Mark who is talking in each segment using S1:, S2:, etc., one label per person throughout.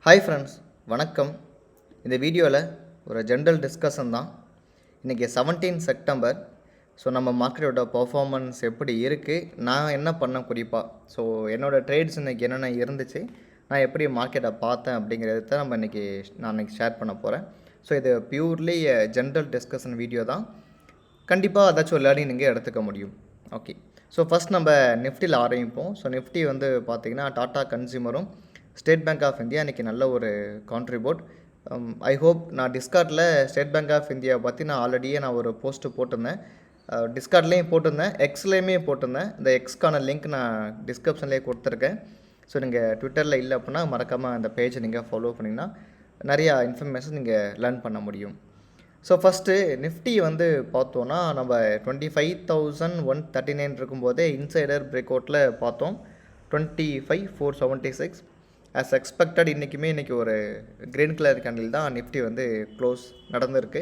S1: Hi friends, வணக்கம். இந்த வீடியோவில் ஒரு ஜென்ரல் டிஸ்கஷன் தான். இன்றைக்கி 17 செப்டம்பர். ஸோ நம்ம மார்க்கெட்டோட பர்ஃபார்மன்ஸ் எப்படி இருக்குது, நான் என்ன பண்ணேன் குறிப்பாக, ஸோ என்னோடய ட்ரேட்ஸ் இன்றைக்கி என்னென்ன இருந்துச்சு, நான் எப்படி மார்க்கெட்டை பார்த்தேன் அப்படிங்கிறத தான் நான் இன்றைக்கி ஷேர் பண்ண போகிறேன். ஸோ இது பியூர்லி ஜென்ரல் டிஸ்கஷன் வீடியோ தான். கண்டிப்பாக ஏதாச்சும் ஒரு லேர்னிங் நீங்கள் எடுத்துக்க முடியும். ஓகே, ஸோ ஃபஸ்ட் நம்ம நிஃப்டியில் ஆரம்பிப்போம். ஸோ நிஃப்டி வந்து பார்த்திங்கன்னா டாடா கன்சியூமரும் ஸ்டேட் பேங்க் ஆஃப் இந்தியா இன்றைக்கி நல்ல ஒரு கான்ட்ரிபியூட். ஐ ஹோப் நான் டிஸ்கார்டில் ஸ்டேட் பேங்க் ஆஃப் இந்தியா பற்றி நான் ஆல்ரெடியே ஒரு போஸ்ட்டு போட்டிருந்தேன். டிஸ்கார்ட்லேயும் போட்டிருந்தேன், எக்ஸ்லேயுமே போட்டிருந்தேன். இந்த எக்ஸ்க்கான லிங்க் நான் டிஸ்கிரிப்ஷன்லேயே கொடுத்துருக்கேன். ஸோ நீங்கள் ட்விட்டரில் இல்லை அப்படின்னா மறக்காமல் அந்த பேஜை நீங்கள் ஃபாலோ பண்ணிங்கன்னா நிறையா இன்ஃபர்மேஷன் நீங்கள் லேர்ன் பண்ண முடியும். ஸோ ஃபஸ்ட்டு நிஃப்டி வந்து பார்த்தோன்னா நம்ம 25,139 இருக்கும்போதே இன்சைடர் பிரேக் அவுட்டில் பார்த்தோம். 25,476 ஆஸ் எக்ஸ்பெக்டட். இன்றைக்கி ஒரு க்ரீன் கலர் கேண்டில் தான் நிஃப்டி வந்து க்ளோஸ் நடந்திருக்கு.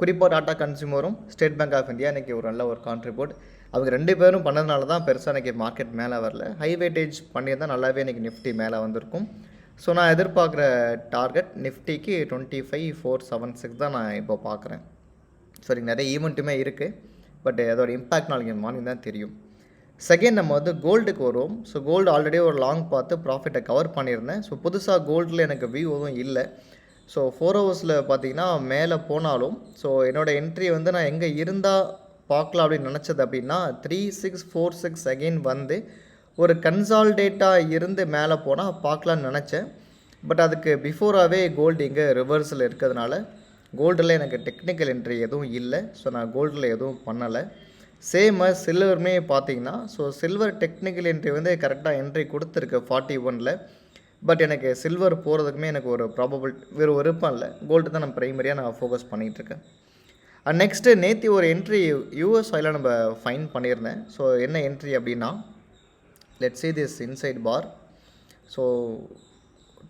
S1: குறிப்பாக டாடா கன்சியூமரும் ஸ்டேட் பேங்க் ஆஃப் இந்தியா இன்றைக்கி ஒரு நல்ல ஒரு கான்ட்ரிபியூட். அவங்க ரெண்டு பேரும் பண்ணதுனால தான் பெருசாக இன்றைக்கி மார்க்கெட் மேலே வரல. ஹை வெயிட்டேஜ் பண்ணியிருந்தால் நல்லாவே இன்றைக்கி நிஃப்டி மேலே வந்திருக்கும். ஸோ நான் எதிர்பார்க்குற டார்கெட் நிஃப்டிக்கு 25,476 தான் நான் இப்போ பார்க்குறேன். சரி, நிறைய ஈவெண்ட்டுமே இருக்குது, பட் அதோட இம்பேக்ட் நாளைக்கு மார்னிங் தான் தெரியும். செகண்ட் நம்ம வந்து கோல்டுக்கு வரும். ஸோ கோல்டு ஆல்ரெடி ஒரு லாங் பார்த்து ப்ராஃபிட்டை கவர் பண்ணியிருந்தேன். ஸோ புதுசாக கோல்டில் எனக்கு வியூ எதுவும் இல்லை. ஸோ 4 ஹவர்ஸில் பார்த்தீங்கன்னா மேலே போனாலும், ஸோ என்னோடய என்ட்ரி வந்து நான் எங்கே இருந்தால் பார்க்கலாம் அப்படின்னு நினச்சது அப்படின்னா 3646 அகெயின் வந்து ஒரு கன்சால்டேட்டாக இருந்து மேலே போனால் பார்க்கலான்னு நினச்சேன். பட் அதுக்கு பிஃபோராகவே கோல்டு இங்கே ரிவர்ஸில் இருக்கிறதுனால கோல்டில் எனக்கு டெக்னிக்கல் என்ட்ரி எதுவும் இல்லை. ஸோ நான் கோல்டில் எதுவும் பண்ணலை. சேமாக சில்வருமே பார்த்தீங்கன்னா, ஸோ சில்வர் டெக்னிக்கல் என்ட்ரி வந்து கரெக்டாக என்ட்ரி கொடுத்துருக்கு 41ல். பட் எனக்கு சில்வர் போகிறதுக்குமே எனக்கு ஒரு ப்ராபபிள் விருப்பம் இல்லை. கோல்டு தான் நான் ப்ரைமரியாக நான் ஃபோக்கஸ் பண்ணிகிட்ருக்கேன். அண்ட் நெக்ஸ்ட்டு நேற்று ஒரு என்ட்ரி யூஎஸ் ஆயிலில் நம்ம ஃபைன் பண்ணியிருந்தேன். ஸோ என்ன என்ட்ரி அப்படின்னா, let's see this inside bar. So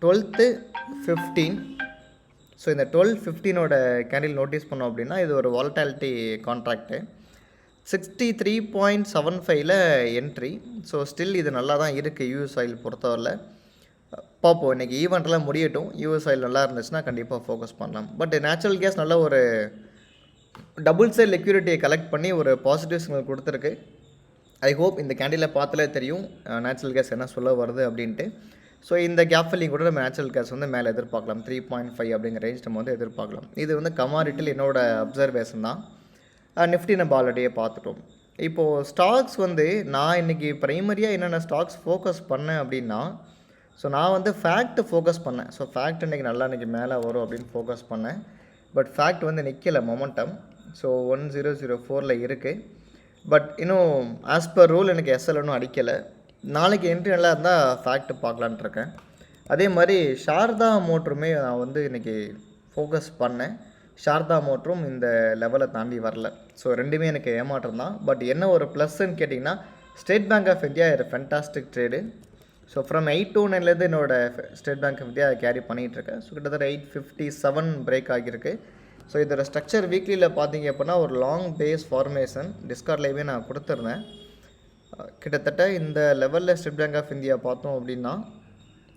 S1: 12/15. So இந்த 12/15ஓட கேண்டில் நோட்டீஸ் பண்ணோம் அப்படின்னா இது ஒரு வாலட்டாலிட்டி கான்ட்ராக்டு. 63.75ல் என்ட்ரி. ஸோ ஸ்டில் இது நல்லா தான் இருக்குது யூஎஸ் ஆயில் பொறுத்தவரையில். பார்ப்போம், இன்றைக்கி ஈவெண்ட்லாம் முடியட்டும். யூஎஸ் ஆயில் நல்லா இருந்துச்சுன்னா கண்டிப்பாக ஃபோக்கஸ் பண்ணலாம். பட் நேச்சுரல் கேஸ் நல்ல ஒரு டபுள் சைட் லிக்விடிட்டியை கலெக்ட் பண்ணி ஒரு பாசிட்டிவ் சிக்னல் கொடுத்துருக்கு. ஐ ஹோப் இந்த கேண்டிலை பார்த்தாலே தெரியும் நேச்சுரல் கேஸ் என்ன சொல்ல வருது அப்படின்ட்டு. ஸோ இந்த கேப் ஃபில்லிங் கூட நம்ம நேச்சுரல் கேஸ் வந்து மேலே எதிர்பார்க்கலாம். 3.5 அப்படிங்கிற ரேஞ்ச் நம்ம வந்து எதிர்பார்க்கலாம். இது வந்து கமாடிட்டியில் என்னோடய அப்சர்வேஷன் தான். நிஃப்டி நம்ம ஆல்ரெடியே பார்த்துட்டோம். இப்போது ஸ்டாக்ஸ் வந்து நான் இன்றைக்கி ப்ரைமரியாக என்னென்ன ஸ்டாக்ஸ் ஃபோக்கஸ் பண்ணேன் அப்படின்னா, ஸோ நான் வந்து ஃபேக்ட் ஃபோக்கஸ் பண்ணேன். ஸோ ஃபேக்ட் இன்றைக்கி நல்லா இன்றைக்கி மேலே வரும் அப்படின்னு ஃபோக்கஸ் பண்ணேன். பட் ஃபேக்ட் வந்து நிற்கலை மொமெண்டம். ஸோ 1004ல் இருக்குது. பட் இன்னும் ஆஸ் பர் ரூல் எனக்கு எஸ்எல் ஒன்றும் அடிக்கலை. நாளைக்கு என்ட்ரி நல்லா இருந்தால் ஃபேக்ட் பார்க்கலான்ட்டு இருக்கேன். அதே மாதிரி சாரதா மோட்டருமே நான் வந்து இன்றைக்கி ஃபோக்கஸ் பண்ணேன். சாரதா மோட்டரும் இந்த லெவலை தாண்டி வரல. ஸோ ரெண்டுமே எனக்கு ஏமாற்றம் தான். பட் என்ன ஒரு ப்ளஸ்ன்னு கேட்டிங்கன்னா, ஸ்டேட் பேங்க் ஆஃப் இந்தியா ஒரு ஃபென்டாஸ்டிக் ட்ரேடு. ஸோ ஃப்ரம் 829லேருந்து என்னோடய State bank of India carry பண்ணிகிட்ருக்கேன். ஸோ கிட்டத்தட்ட 857 பிரேக் ஆகியிருக்கு. ஸோ இதோட ஸ்ட்ரக்சர் வீக்லியில் பார்த்தீங்க அப்படின்னா ஒரு லாங் பேஸ் ஃபார்மேஷன் டிஸ்கார்ட்லேயுமே நான் கொடுத்துருந்தேன். கிட்டத்தட்ட இந்த லெவலில் ஸ்டேட் பேங்க் ஆஃப் இந்தியா பார்த்தோம் அப்படின்னா,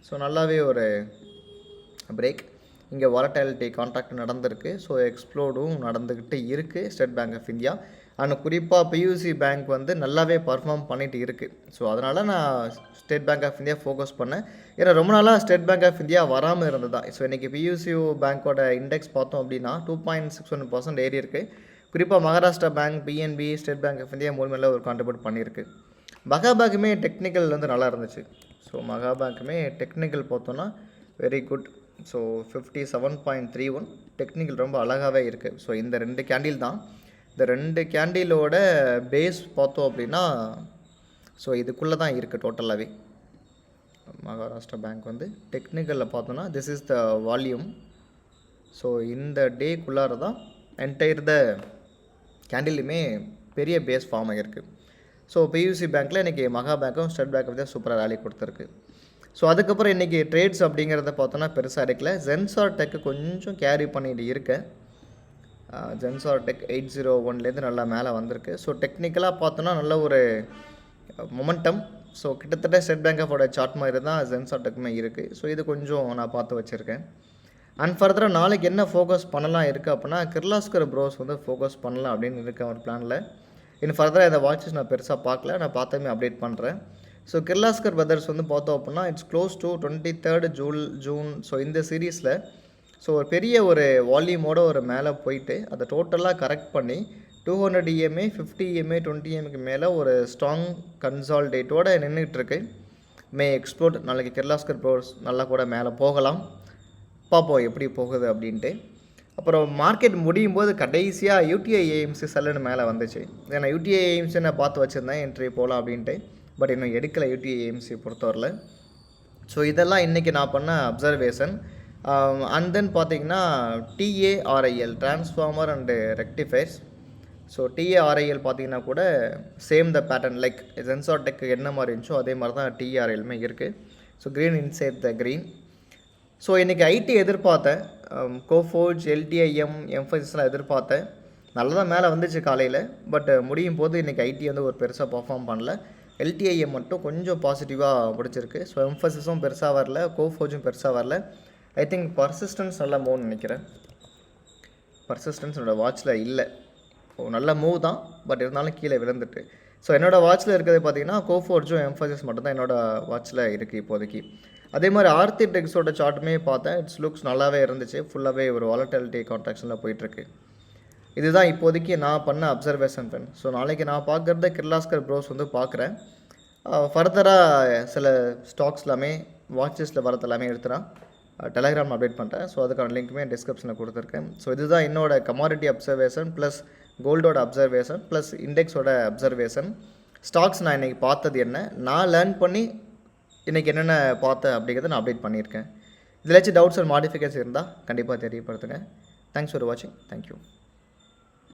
S1: ஸோ நல்லாவே ஒரு பிரேக். இங்கே வாலட்டாலிட்டி கான்ட்ராக்ட் நடந்திருக்கு. ஸோ எக்ஸ்ப்ளோடும் நடந்துக்கிட்டு இருக்குது State bank of India. And குறிப்பாக பியூசி பேங்க் வந்து நல்லாவே பர்ஃபார்ம் பண்ணிகிட்டு இருக்குது. ஸோ அதனால் நான் State bank of India focus பண்ணேன். ஏன்னா ரொம்ப நாளாக ஸ்டேட் பேங்க் ஆஃப் இந்தியா வராமல் இருந்தது தான். ஸோ இன்றைக்கி பியூசியூ பேங்க்கோட இண்டெக்ஸ் பார்த்தோம் அப்படின்னா 2.61% ஏறி இருக்குது. குறிப்பாக Maharashtra Bank, PNB, State bank of India மூணு மேலே ஒரு கான்ட்ரிபியூட் பண்ணியிருக்கு. மகா பேங்க்குமே டெக்னிக்கல் வந்து நல்லா இருந்துச்சு. ஸோ மகா பேங்க்குமே டெக்னிக்கல் பார்த்தோன்னா வெரி குட். ஸோ 57.31 டெக்னிக்கல் ரொம்ப அழகாகவே இருக்குது. ஸோ இந்த ரெண்டு கேண்டில் தான். இந்த ரெண்டு கேண்டிலோட பேஸ் பார்த்தோம் அப்படின்னா, ஸோ இதுக்குள்ளே தான் இருக்குது டோட்டலாகவே. மகாராஷ்டிரா பேங்க் வந்து டெக்னிக்கலில் பார்த்தோன்னா this is the volume. So இந்த டேக்குள்ளார தான் என்டையர் த கேண்டிலுமே பெரிய பேஸ் ஃபார்ம் ஆகிருக்கு. ஸோ பியூசி பேங்க்கில் இன்றைக்கி மகா பேங்க்கும் ஸ்டேட் பேங்க் வந்து சூப்பராக ரேலி கொடுத்துருக்கு. ஸோ அதுக்கப்புறம் இன்றைக்கி ட்ரேட்ஸ் அப்படிங்கிறத பார்த்தோன்னா பெருசாக இருக்கல. ஜென்சார் டெக்கு கொஞ்சம் கேரி பண்ணிட்டு இருக்கேன். ஜென்சார் டெக் 801லேருந்து நல்லா மேலே வந்திருக்கு. ஸோ டெக்னிக்கலாக பார்த்தோன்னா நல்ல ஒரு மொமெண்டம். ஸோ கிட்டத்தட்ட ஸ்டேட் பேங்க் ஆஃபோட சார்ட் மாதிரி தான் ஜென்சார்ட்டுக்குமே இருக்குது. ஸோ இது கொஞ்சம் நான் பார்த்து வச்சுருக்கேன். அண்ட் ஃபர்தராக நாளைக்கு என்ன ஃபோக்கஸ் பண்ணலாம் இருக்குது அப்படின்னா, கிர்லாஸ்கர் ப்ரோஸ் வந்து ஃபோக்கஸ் பண்ணலாம் அப்படின்னு இருக்கேன் ஒரு பிளானில். இன்னும் ஃபர்தராக இந்த வாட்சஸ் நான் பெருசாக பார்க்கல, நான் பார்த்தமே அப்டேட் பண்ணுறேன். ஸோ கிர்லாஸ்கர் பிரதர்ஸ் வந்து பார்த்தோம் அப்படின்னா it's close to 23rd June. So இந்த சீரீஸில் ஸோ ஒரு பெரிய ஒரு வால்யூமோட ஒரு மேலே போயிட்டு அதை டோட்டலாக கரெக்ட் பண்ணி 200 EMA 50 EMA 20 EMAக்கு மேலே ஒரு ஸ்ட்ராங் கன்சால்டேட்டோடு நின்றுட்டுருக்கு. மே எக்ஸ்ப்ளோர்ட் நாளைக்கு கிர்லாஸ்கர் ப்ரோஸ் நல்லா கூட மேலே போகலாம். பார்ப்போம் எப்படி போகுது அப்படின்ட்டு. அப்புறம் மார்க்கெட் முடியும் போது கடைசியாக யூடிஐ ஏஎம்சி செல்லுன்னு மேலே வந்துச்சு. ஏன்னா யூடிஐ ஏஎம்சி நான் பார்த்து வச்சுருந்தேன் என்ட்ரி போகலாம் அப்படின்ட்டு. பட் இன்னும் எடுக்கலை யூடிஐ ஏஎம்சி பொறுத்தவரையில். ஸோ இதெல்லாம் இன்றைக்கி நான் பண்ண அப்சர்வேஷன். அண்ட் தென் பார்த்திங்கன்னா TARIL transformer and rectifiers. So TARIL பார்த்திங்கன்னா கூட same the pattern like Zensar Tech என்ன மாதிரி இருந்துச்சோ அதே மாதிரி தான் TARILமே இருக்குது. So green inside the green. So இன்றைக்கி ஐடி எதிர்பார்த்தேன், கோஃபோர்ஜ் LTIM எம்ஃபசிஸ்லாம் எதிர்பார்த்தேன். நல்லா தான் மேலே வந்துச்சு காலையில். பட் முடியும் போது இன்றைக்கி ஐடி வந்து ஒரு பெருசாக பர்ஃபார்ம் பண்ணல. LTIM மட்டும் கொஞ்சம் பாசிட்டிவாக முடிச்சிருக்கு. ஸோ எம்ஃபசிஸும் பெருசாக வரல, கோஃபோர்ஜும் பெருசாக வரல. ஐ திங்க் பர்சிஸ்டன்ஸ் நல்லா மூவ்னு நினைக்கிறேன். பர்சிஸ்டன்ஸ் என்னோடய வாட்சில் இல்லை. நல்ல மூவ் தான், பட் இருந்தாலும் கீழே விழுந்துட்டு. ஸோ என்னோடய வாட்சில் இருக்கிறது பார்த்திங்கன்னா கோஃபோர்ஜும் எம்ஃபசிஸ் மட்டும் தான் என்னோடய வாட்சில் இருக்குது இப்போதைக்கு. அதே மாதிரி ஆர்த்திடெக்ஸோட சார்ட்டுமே பார்த்தேன். இட்ஸ் லுக்ஸ் நல்லாவே இருந்துச்சு. ஃபுல்லாகவே ஒரு வாலட்டிலிட்டி கான்ட்ராக்ஷனில் போயிட்டுருக்கு. இதுதான் இப்போதைக்கு நான் பண்ண அப்சர்வேஷன் ஃப்ரெண்ட். ஸோ நாளைக்கு நான் பார்க்குறத கிர்லாஸ்கர் ப்ரோஸ் வந்து பார்க்குறேன். ஃபர்தராக சில ஸ்டாக்ஸ் எல்லாமே வாட்சஸில் வரது எல்லாமே எடுத்துகிறேன். டெலகிராம் அப்டேட் பண்ணுறேன். ஸோ அதுக்கான லிங்க்குமே டிஸ்கிரிப்ஷனில் கொடுத்துருக்கேன். ஸோ இதுதான் என்னோடய கமாடிட்டி அப்சர்வேஷன் ப்ளஸ் கோல்டோட அப்சர்வேஷன் ப்ளஸ் இண்டெக்ஸோட அப்சர்வேஷன். ஸ்டாக்ஸ் நான் இன்றைக்கி பார்த்தது என்ன, நான் லேர்ன் பண்ணி இன்றைக்கி என்னென்ன பார்த்தேன் அப்படிங்கிறத நான் அப்டேட் பண்ணியிருக்கேன். இதில் டவுட்ஸ் அண்ட் மாடிஃபிகேஷன் இருந்தால் கண்டிப்பாக தெரியப்படுத்துங்க. தேங்க்ஸ் ஃபார் வாட்சிங். தேங்க்யூ.